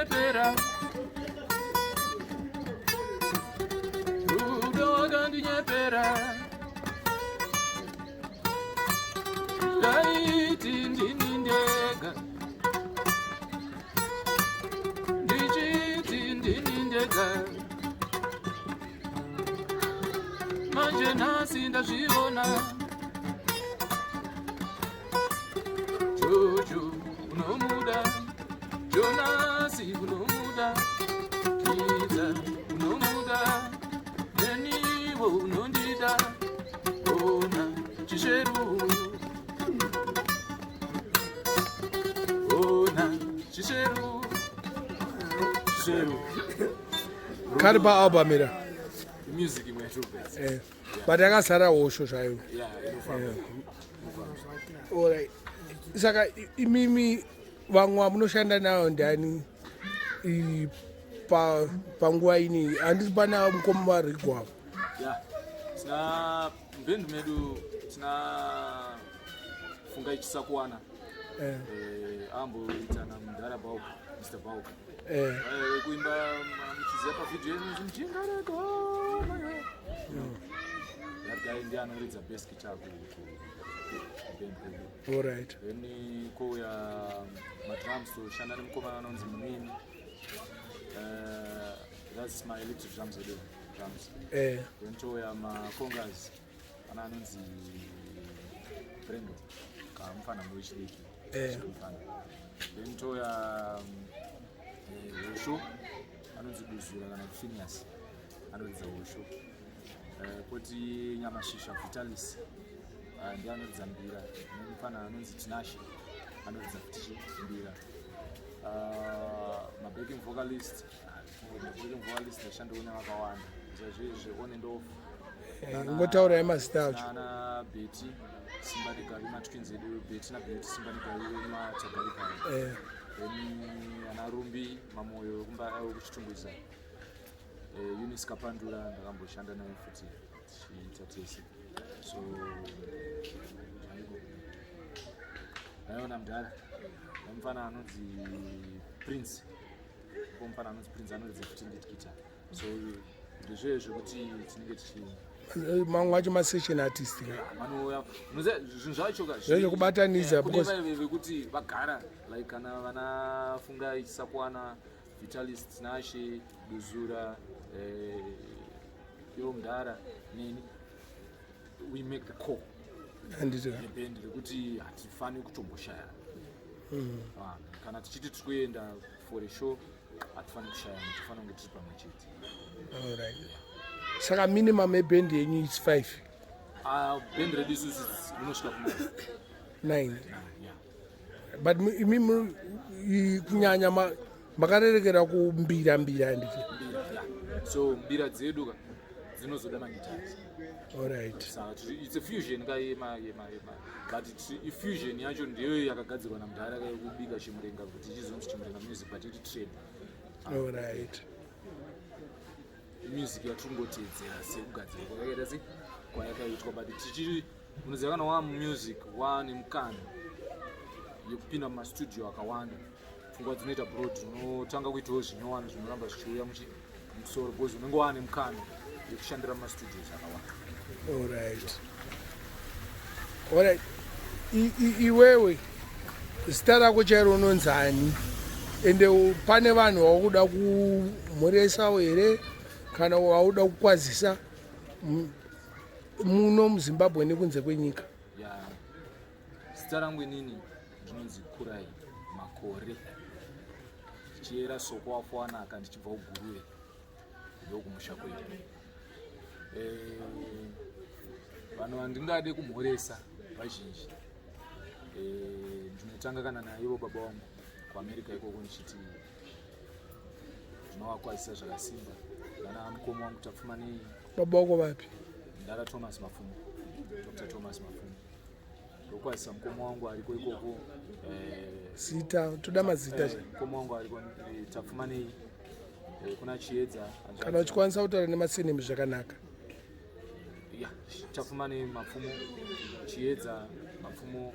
ndinyepera rudo wakandinyepera ndaiti ndinindega ndichiti ndinindega manje nhasi ndazviona jojo unomuda jonasi unomuda kiza unomuda neniwo unondida ona chisheru ona chisheru kariba album ira music imwe but akasara hosho zvayo alright saka imimi vamwe munoshanda nayo ndani panguva ini handisi pana mukoma warego avo tina mbendu medu tina funga ichisakuwana amboitana mudhara bauka Mr. Bauka kuimba muchiziva pavideo yenzi mjinga Rego that guy ndiye anoridza best guitar alright then kouya madrums toshanda nemukomana anonzi Munini that's my electric drums drums then touya macongas ana anonzi Rego kamufana muwechidiki then touya hosho anonzi Duzura kana Phineas anoridza hosho koti nyamashisha Vitalis ndiye anoridza mbira nemufana anonzi Tinashe anoridza futi mbira mabacking vocalist ashandoona vakawanda zvezve on and off ngotaurai mazita acho ana Beti Simbanikari matwins edu Beti naBeti Simbanikari matsagarikari ana Rumbi mamoyo kumba kuchitungwiza Eunice Kapandura ndakamboshanda naye futi tichiita tese so naona mdala mfana anonzi Prince komfana anonzi Prince anoridza futi ndikita so ndezvezvo kuti tinenge tichi mamwe acho masession artist manouya zvinhu zvacho zvezvekubatanidza vekuti vagara like kana vanafunga ichisakuwana Vitalis Tinashe Duzura ivo mudhara neni we make the core neband rekuti hatifani kutomboshaya kana tichiti tiri kuenda for a show hatifani kushaya tifana kunge tiri pamwe chete alright saka minimum eband yenyu is 5 band redu isusu rinosvika ku9 but imimi kunyanya makarerekera kumbira nditi so mbira dzedu dzinozoda magitars alright it's a fusion but fusion yacho ndiyo yakagadzirwa namudhara kubika Chimurenga kuti ichizonzi Chimurenga music but iti trade alright music yatungotedzera sekugadzirwa kwakaita se kwayakaitwa but tichiri unoziva kana wa music wane mukana yekupinda mumastudio akawanda pfungwa dzinoita broad unotanga kuitawo zvinyowani zvinoramba zvichiuya musoro because unenge wane mukana yekushandira mumastudios akawanda alright iwewe zita rako chairo unonzani ende pane vanhu vakuda kumhuresawo here kana wauda kukwazisa muno muZimbabwe nekunze kwenyika zita rangu inini ndinonzi Kurai Makore tichiyera soko wafanaka ndichibva kuGuruwe ndokumusha kwedu vanhu vandingade kumhoresa vazhinji ndinotanga kana naivo baba vangu kuAmerica ikoko ndichiti ndinovakwazisa zvakasimba kana mukoma wangu tapfuma nei baba wako vapi ndara Thomas Mafumo Dr. Thomas Mafumo ndokwazisa mukoma wangu ariko ikoko zita toda mazita mukoma wangu ariko tapfuma nei kuna Chiedza kana uchikwanisa kutaura nemasinemi zvakanaka tapfuma nei Mafumo Chiedza Mafumo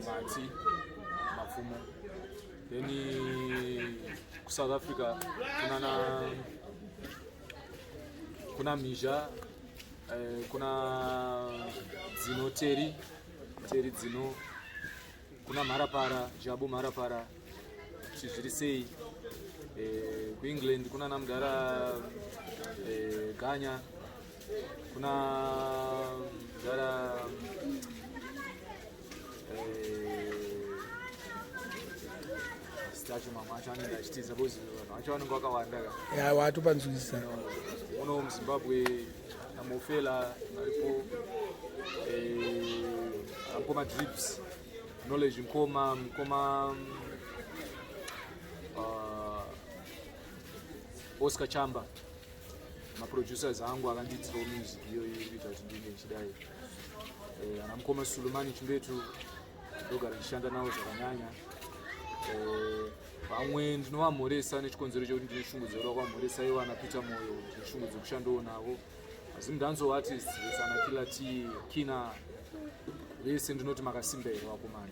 Mati Mafumo Then South Africa kuna Mija, kuna Zino Terry Zino, kuna Marapara, Jabu Marapara, Chizirisei, England kuna namgara Ganya, kuna gara stachu mama chani ndachitiza bozi achana kwakawanda ya watu panzwisa uno Zimbabwe amofela alipo akoma drips knowledge mkoma Oscar Chamba maproducers angu akanditsira music iyo ikuita kuti ndine chidai anamukoma Sulumani Chimbetu ndogara ndishanda nawo zvakanyanya pamwe ndinovamhoresa nechikonzero chekuti ndineshungudziro kwamhoresa iwo anapita moyo ndineshungudzo kushandawo navo Zimdancehall artists vesana Killer T Kina vese ndinoti makasimbei vakomana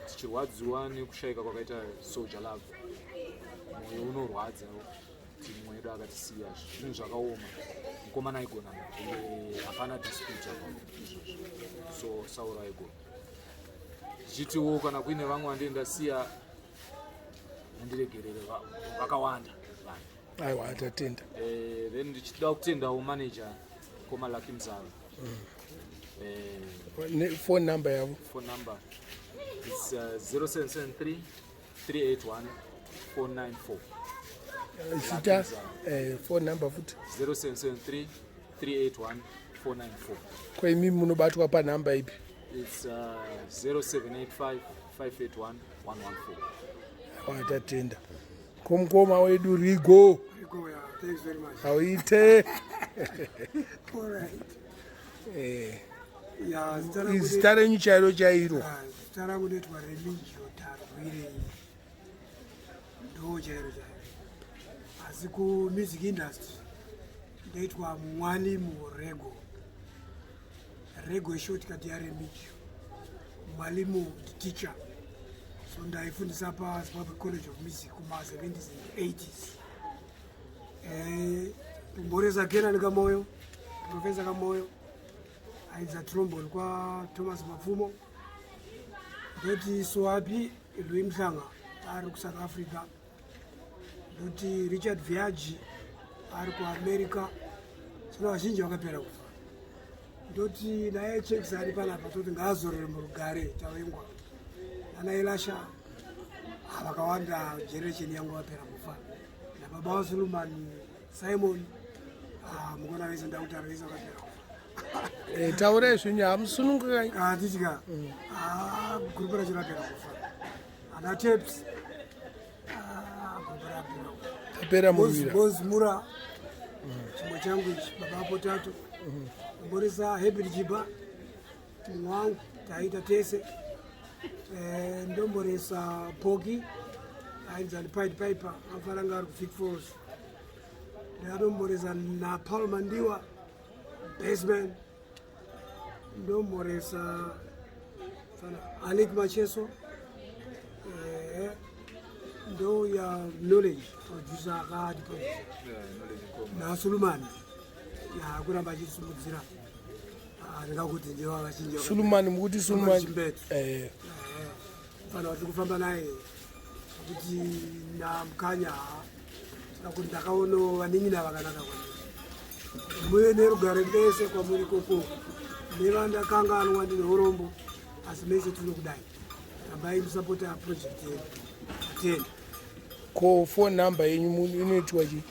tichirwadziwa nekushayika kwakaita Soldier Love moyo unorwadza kuti mumwe wedu akatisiya zvinhu zvakaoma mukomana aigona hapana dispute izvozvo so Sauro aigona tichitiwo kana kuine vamwe vandendasiya andiregerere vakawanda aiwa atatenda then ndichida kutendawo manager koma Lucky Mzava phone number yavo phone number is 0773 381 494 zita phone number futhi 0773 381 494 kwaimi munobatwa panhamba ipi it's 0785 581 114 atatenda komkoma wedu Rego Yeah, thanks very much. auite Alright. zita renyu chairo chairo Zita rangu ndoitwa Remigio Tarwireyi. Ndo chairo chairo. Asi music industry ndoitwa Mwalimu Rego. Rego short kati ya Remigio. Mwalimu teacher. So ndaifundisa pa Zimbabwe College of Music kuma 70s and 80s. Mboreza kena nikamoyo, Professor Kamoyo, aidza trombone kwa Thomas Mapfumo. Ndoti Swapi Louis Mhlanga ari ku South Africa. Ndoti Richard Viaji ari ku America. Sino vazhinji vakapera kufa. Ndoti naye checks ari panapa toti ngaazorere murugare tavengwa. Anailasha vakawanda generation yangu vapera kufa. Baba Sulumani Simon mukona wese ndautara wese vakapera taura izvinyu hamusunungukai tichika gurupu racho rapera kufa ana tapes gurupu rapera tapera muvira bozimura chimwe changu ichi baba Potato mboresa Hebert Chiba mumwe wangu taita tese ndomboresa Poki ainzani Pied Piper afaranga ari ku Falls ndadomboresa na Paul Mandiwa Baseman ndomboresa Alik Macheso ndo ya knowledge producer akati na Sulumani ya kuramba achisumudzira ndingakuti ndiwo vazhinji Sulumani mukuti Sulumani fana kuti kufamba naye kuti namukanya kuti ndakaona vaning'ina vakanaka kwandiri muye nerugare bese kwamuri koko nevandakanganwa ndine urombo asi mese tinokudai rambai musapota project yedu atenda ko phone number yenyu inoitwa chi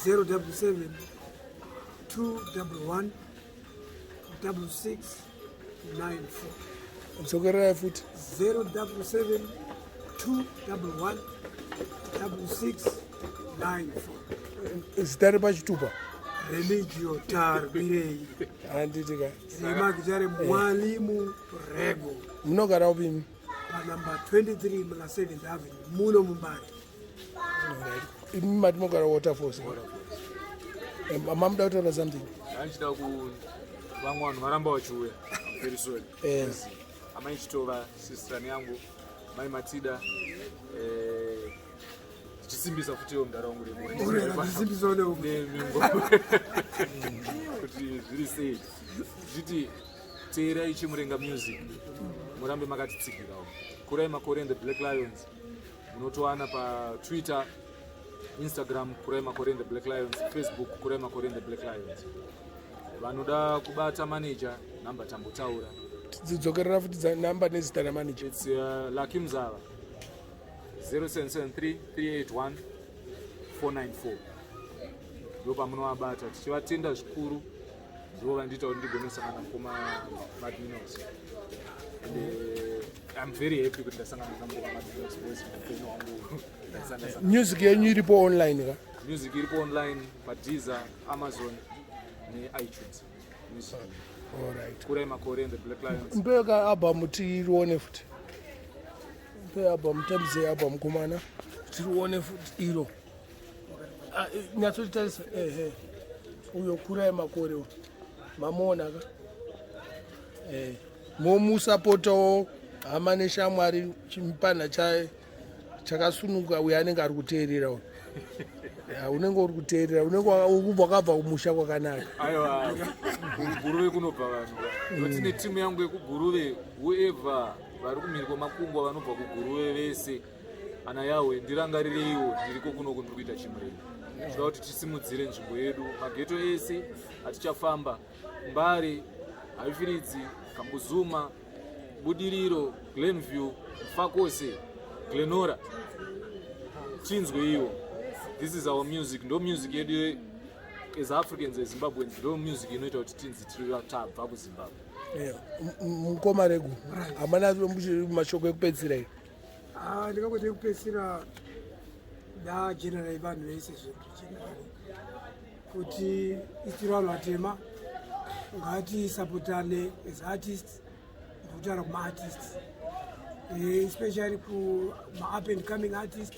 077 211 6694 msokererai futi 077 211 6694 zita repachitupa Remigio Tarwireyi handitika zemagitare Mwalimu Rego munogara upimi panamba 23 muna 7th Avenue muno Mbare imi matinogara Waterfalls mamuda kutaura something anchida ku vamwe vanhu varamba vachiuya very sorry amai chitova sisterani yangu mai matida tichisimbisa futi mundaraungu remingo kuti zviri sei zviti teerai Chimurenga music murambe makatitsigirawo. Kurai Makore and the Black Lions munotowana paTwitter, Instagram Kurai Makore and the Black Lions, Facebook Kurai Makore and the Black Lions. Vanoda kubata manager namba tambotaura tidzokerera futi namba nezita ramanager. It's Lucky Mzava 0773 381 494. Ndo pamunovabata tichivatenda zvikuru ndo vandita kuti ndigonosangana kumamadminos. I'm very happy kuti ndasangana namadminos because upenyu wangu ndasangana. Music yenyu iripo online ka? Music iripo online paDeezer, Amazon iTunes. Alright. Kurai Makore and the Black Lions. Mpeka album tirione futi. Mpeka album tamze album kumana tirione futi iro. Nyatsotisa uyo Kurai Makore mamona ka. Momu supporto amane shamwari chimpana chakasunuka uya anenge ari kuteerera uyu. Unenge uri kuteerera unenge wakabva kumusha kwakanaka. Aiwa kuguruve kunobva vanhu notine timu yangu yekuguruve whoever vari kumhiri kwemakungwa vanobva kuguruve vese ana yawe ndirangarireiwo ndiriko kunoko ndiri kuita Chimurenga. Tinoda kuti tisimudzire nzvimbo yedu mageto ese atichafamba Mbare, Haifiridzi, Kambuzuma, Budiriro, Glenview, Mfakose, Glenora tinzwe iwo. This is our music. Ndo music yedu as Africans as Zimbabweans, ndo music inoita kuti tinzi tiri tabva kuZimbabwe. Mukoma Rego hamana mashoko ekupedzisira here. Ndingangoti ekupedzisira ndajenerai vanhu vese zvejenerali kuti isitiri vanhu vatema ngatisapotane as artists ndikutaura kuma-artists especially kuma-up and coming artists.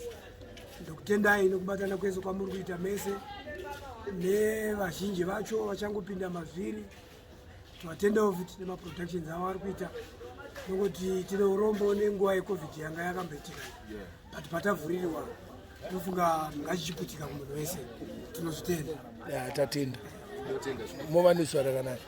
Ndokutendai nekubatana kwese kwamuri kuita mese nevazhinji vacho vachangopinda mavhiri. Tivatendawo futi nemaproductions avo vari kuita nokuti tine urombo nenguva yecovid yanga yakamboitika but patavhurirwa tofunga ngachichiputika kumunhu wese tinozvitenda. Tatenda mova neswa rakanaka.